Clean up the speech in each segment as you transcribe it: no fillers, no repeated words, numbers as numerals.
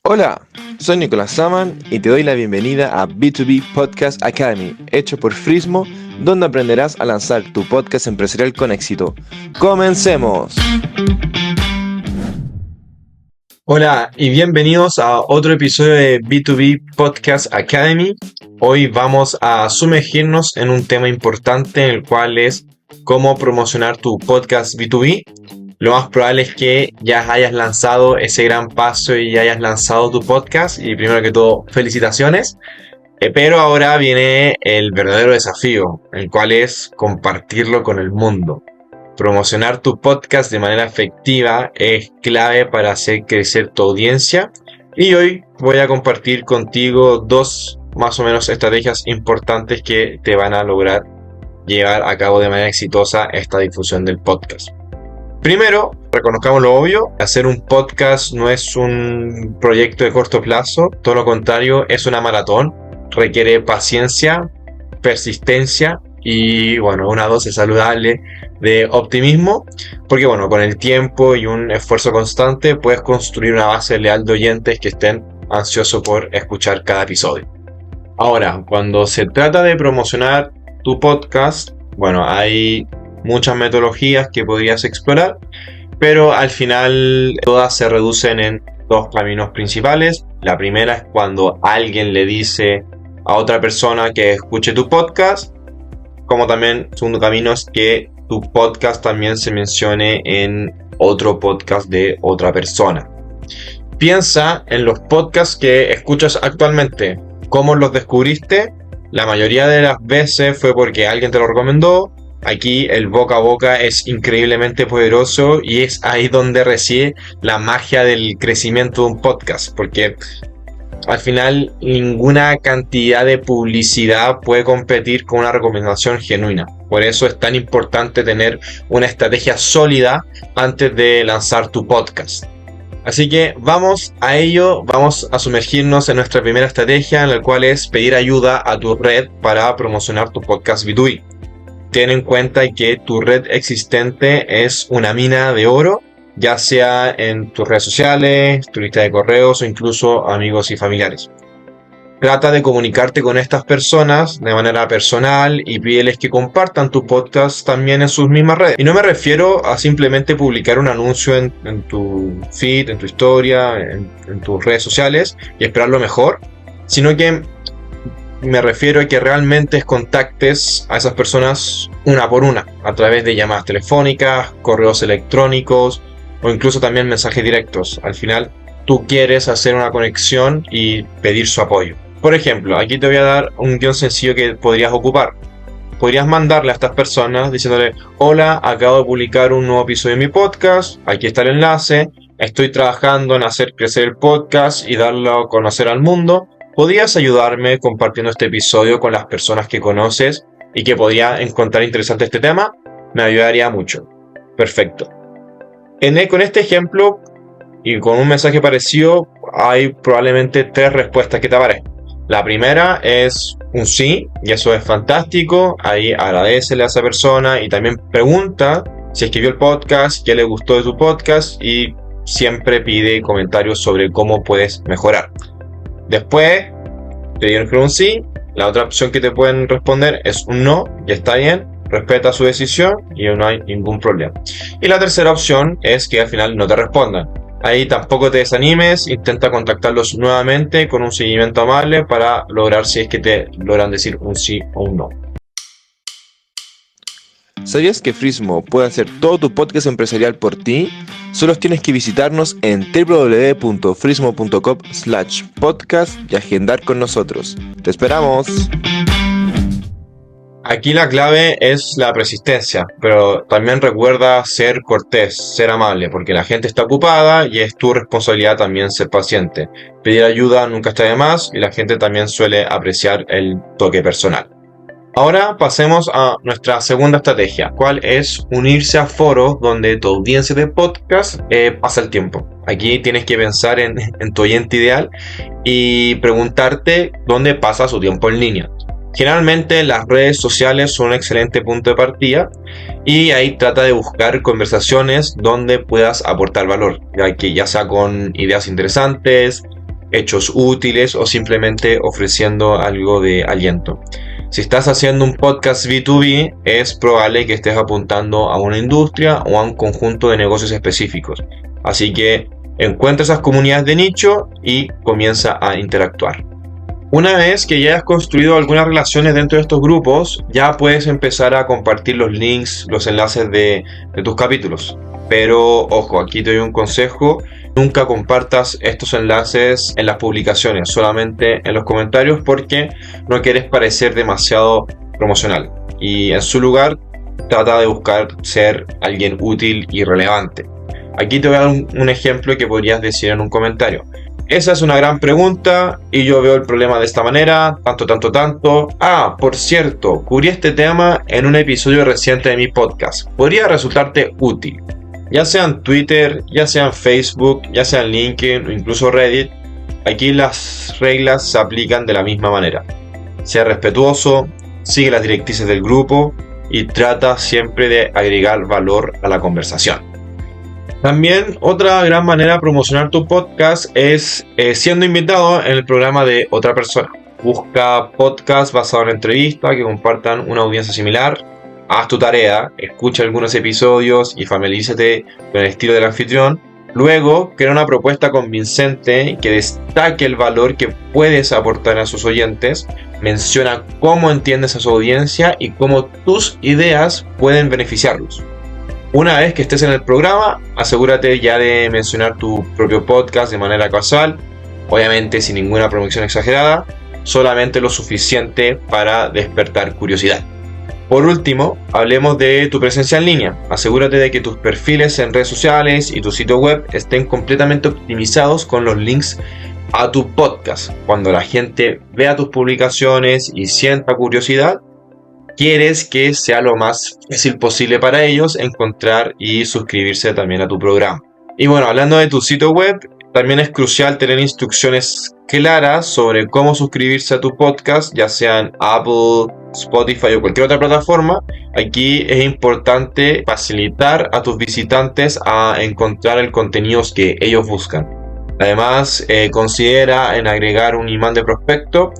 Hola, soy Nicolás Saman y te doy la bienvenida a B2B Podcast Academy, hecho por Frismo, donde aprenderás a lanzar tu podcast empresarial con éxito. ¡Comencemos! Hola y bienvenidos a otro episodio de B2B Podcast Academy. Hoy vamos a sumergirnos en un tema importante, el cual es cómo promocionar tu podcast B2B. Lo más probable es que ya hayas lanzado ese gran paso y ya hayas lanzado tu podcast. Y primero que todo, felicitaciones. Pero ahora viene el verdadero desafío, el cual es compartirlo con el mundo. Promocionar tu podcast de manera efectiva es clave para hacer crecer tu audiencia. Y hoy voy a compartir contigo dos más o menos estrategias importantes que te van a lograr llevar a cabo de manera exitosa esta difusión del podcast. Primero, reconozcamos lo obvio, hacer un podcast no es un proyecto de corto plazo, todo lo contrario, es una maratón, requiere paciencia, persistencia y una dosis saludable de optimismo, porque con el tiempo y un esfuerzo constante puedes construir una base leal de oyentes que estén ansiosos por escuchar cada episodio. Ahora, cuando se trata de promocionar tu podcast, hay muchas metodologías que podrías explorar, pero al final todas se reducen en dos caminos principales. La primera es cuando alguien le dice a otra persona que escuche tu podcast, como también el segundo camino es que tu podcast también se mencione en otro podcast de otra persona. Piensa en los podcasts que escuchas actualmente. ¿Cómo los descubriste? La mayoría de las veces fue porque alguien te lo recomendó. Aquí el boca a boca es increíblemente poderoso y es ahí donde reside la magia del crecimiento de un podcast, porque al final ninguna cantidad de publicidad puede competir con una recomendación genuina. Por eso es tan importante tener una estrategia sólida antes de lanzar tu podcast. Así que vamos a ello, vamos a sumergirnos en nuestra primera estrategia, en la cual es pedir ayuda a tu red para promocionar tu podcast B2B. Ten en cuenta que tu red existente es una mina de oro, ya sea en tus redes sociales, tu lista de correos o incluso amigos y familiares. Trata de comunicarte con estas personas de manera personal y pídeles que compartan tu podcast también en sus mismas redes. Y no me refiero a simplemente publicar un anuncio en tu feed, en tu historia, en tus redes sociales y esperar lo mejor, sino que me refiero a que realmente contactes a esas personas una por una, a través de llamadas telefónicas, correos electrónicos o incluso también mensajes directos. Al final, tú quieres hacer una conexión y pedir su apoyo. Por ejemplo, aquí te voy a dar un guión sencillo que podrías ocupar. Podrías mandarle a estas personas diciéndole: hola, acabo de publicar un nuevo episodio de mi podcast, aquí está el enlace, estoy trabajando en hacer crecer el podcast y darlo a conocer al mundo. ¿Podrías ayudarme compartiendo este episodio con las personas que conoces y que podría encontrar interesante este tema? Me ayudaría mucho. Perfecto. Con este ejemplo y con un mensaje parecido, hay probablemente 3 respuestas que te aparecen. La primera es un sí, y eso es fantástico. Ahí agradecele a esa persona y también pregunta si es que vio el podcast, qué le gustó de tu podcast y siempre pide comentarios sobre cómo puedes mejorar. Después te dieron que un sí, la otra opción que te pueden responder es un no, y está bien, respeta su decisión y no hay ningún problema. Y la tercera opción es que al final no te respondan. Ahí tampoco te desanimes, intenta contactarlos nuevamente con un seguimiento amable para lograr si es que te logran decir un sí o un no. ¿Sabías que Frismo puede hacer todo tu podcast empresarial por ti? Solo tienes que visitarnos en www.frismo.com/podcast y agendar con nosotros. ¡Te esperamos! Aquí la clave es la persistencia, pero también recuerda ser cortés, ser amable, porque la gente está ocupada y es tu responsabilidad también ser paciente. Pedir ayuda nunca está de más y la gente también suele apreciar el toque personal. Ahora pasemos a nuestra segunda estrategia, cuál es unirse a foros donde tu audiencia de podcast pasa el tiempo. Aquí tienes que pensar en tu oyente ideal y preguntarte dónde pasa su tiempo en línea. Generalmente las redes sociales son un excelente punto de partida y ahí trata de buscar conversaciones donde puedas aportar valor, ya sea con ideas interesantes, hechos útiles o simplemente ofreciendo algo de aliento. Si estás haciendo un podcast B2B, es probable que estés apuntando a una industria o a un conjunto de negocios específicos. Así que encuentra esas comunidades de nicho y comienza a interactuar. Una vez que ya hayas construido algunas relaciones dentro de estos grupos, ya puedes empezar a compartir los links, los enlaces de tus capítulos. Pero ojo, aquí te doy un consejo: nunca compartas estos enlaces en las publicaciones, solamente en los comentarios, porque no quieres parecer demasiado promocional. Y en su lugar, trata de buscar ser alguien útil y relevante. Aquí te voy a dar un ejemplo que podrías decir en un comentario. Esa es una gran pregunta y yo veo el problema de esta manera, tanto. Ah, por cierto, cubrí este tema en un episodio reciente de mi podcast. Podría resultarte útil. Ya sea en Twitter, ya sea en Facebook, ya sea en LinkedIn o incluso Reddit, aquí las reglas se aplican de la misma manera. Sea respetuoso, sigue las directrices del grupo y trata siempre de agregar valor a la conversación. También otra gran manera de promocionar tu podcast es siendo invitado en el programa de otra persona. Busca podcasts basados en entrevistas que compartan una audiencia similar. Haz tu tarea, escucha algunos episodios y familiarízate con el estilo del anfitrión. Luego, crea una propuesta convincente que destaque el valor que puedes aportar a sus oyentes. Menciona cómo entiendes a su audiencia y cómo tus ideas pueden beneficiarlos. Una vez que estés en el programa, asegúrate ya de mencionar tu propio podcast de manera casual, obviamente sin ninguna promoción exagerada, solamente lo suficiente para despertar curiosidad. Por último, hablemos de tu presencia en línea. Asegúrate de que tus perfiles en redes sociales y tu sitio web estén completamente optimizados con los links a tu podcast. Cuando la gente vea tus publicaciones y sienta curiosidad, quieres que sea lo más fácil posible para ellos encontrar y suscribirse también a tu programa. Y bueno, hablando de tu sitio web, también es crucial tener instrucciones claras sobre cómo suscribirse a tu podcast, ya sea en Apple, Spotify o cualquier otra plataforma. Aquí es importante facilitar a tus visitantes a encontrar el contenido que ellos buscan. Además, considera en agregar un imán de prospecto,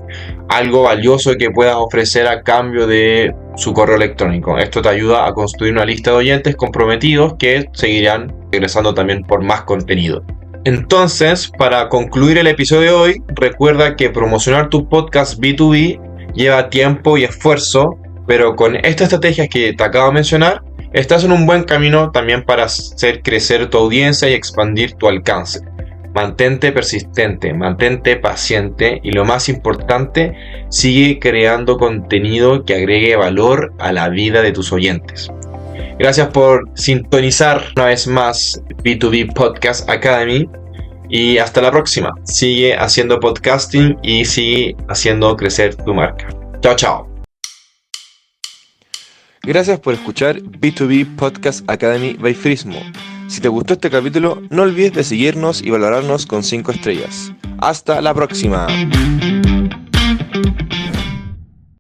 algo valioso que puedas ofrecer a cambio de su correo electrónico. Esto te ayuda a construir una lista de oyentes comprometidos que seguirán regresando también por más contenido. Entonces, para concluir el episodio de hoy, recuerda que promocionar tu podcast B2B lleva tiempo y esfuerzo, pero con estas estrategias que te acabo de mencionar, estás en un buen camino también para hacer crecer tu audiencia y expandir tu alcance. Mantente persistente, mantente paciente y lo más importante, sigue creando contenido que agregue valor a la vida de tus oyentes. Gracias por sintonizar una vez más B2B Podcast Academy y hasta la próxima. Sigue haciendo podcasting y sigue haciendo crecer tu marca. Chao, chao. Gracias por escuchar B2B Podcast Academy by Frismo. Si te gustó este capítulo, no olvides de seguirnos y valorarnos con 5 estrellas. ¡Hasta la próxima!